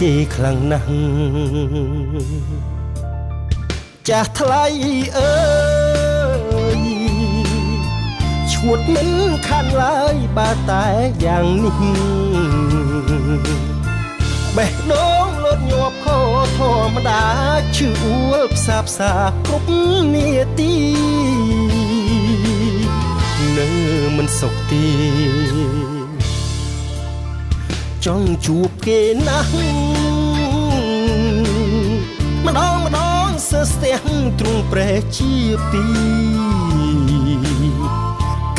គេខ្លាំងណាស់ចាស់ថ្លៃអើយឈួតមិនខានឡើយបើតែយ៉ាងនេះបេះដូងលត់ញាប់ខោធម្មតាឈឺអួលផ្សាផ្សាគ្រប់នាទីនៅមិនសុខទីចង់ជួបគេណាស់ម្ដងសើស្ទះទ្រង់ព្រះជាពី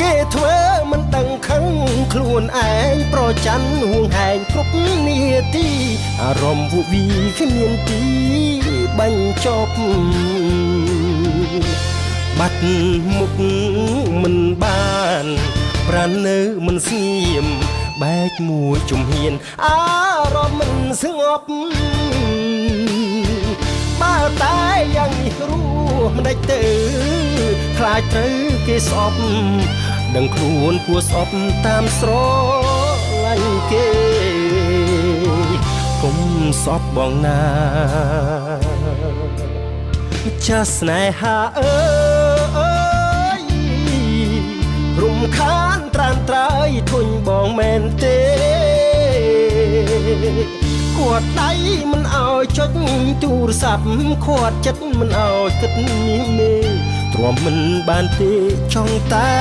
គេធ្វើមិនដឹងខឹងខ្លួនឯងប្រច័ណ្ឌហួងហែងគ្រប់នាទីអារម្មណ៍វវីគ្មានទីបញ្ចប់បាត់មុខមិនបានប្រាណនៅមិនស្ងៀមបែកមួយជំហានអារម្មណ៍មិនស្ងប់បើតែយ៉ាងនេះរស់មិនដេចទៅខ្លាចត្រូវគេស្អប់ដឹងខ្លួនគួរស្អប់តាមស្រឡាញ់គេកុំស្អប់បងណាចាស់ស្នេហាអើយរំខានត្រានត្រើយធុញបងមែនទេគាត់ដៃមិនអោយចុចទូរស័ព្ទគាត់ចិត្តមិនអោយគិតនេះមេទ្រាំមិនបានទេចង់តែ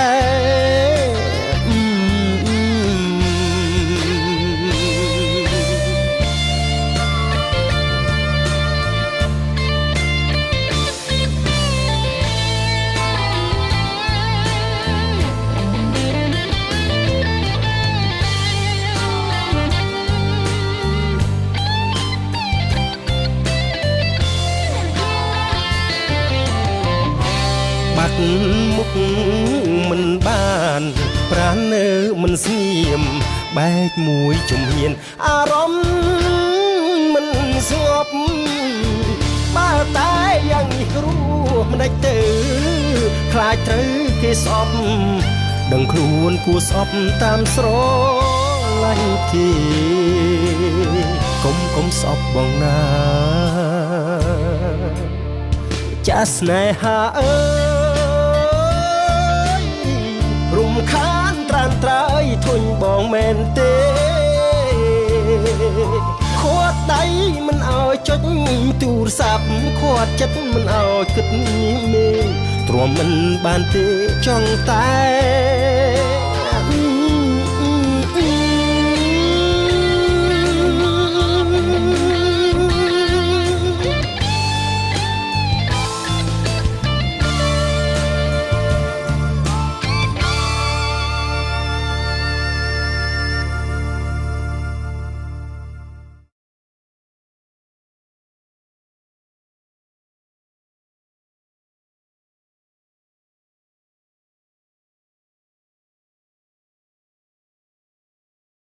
បាត់មុខមិនបានប្រាណនៅមិនស្ងៀមបែកមួយជំហានអារម្មណ៍មិនស្ងប់បើតែយ៉ាងនេះរស់មិនដេចទៅខ្លាចត្រូវគេស្អប់ដឹងខ្លួនគួរស្អប់តាមស្រឡាញ់គេកុំស្អប់បងណាចាស់ស្នេហាអើយរំខានត្រានត្រើយធុញបងមែនទេគាត់ដៃមិនអោយចុចទូរស័ព្ទគាត់ចិត្តមិនអោយគិតនេះមេទ្រាំមិនបានទេចង់តែ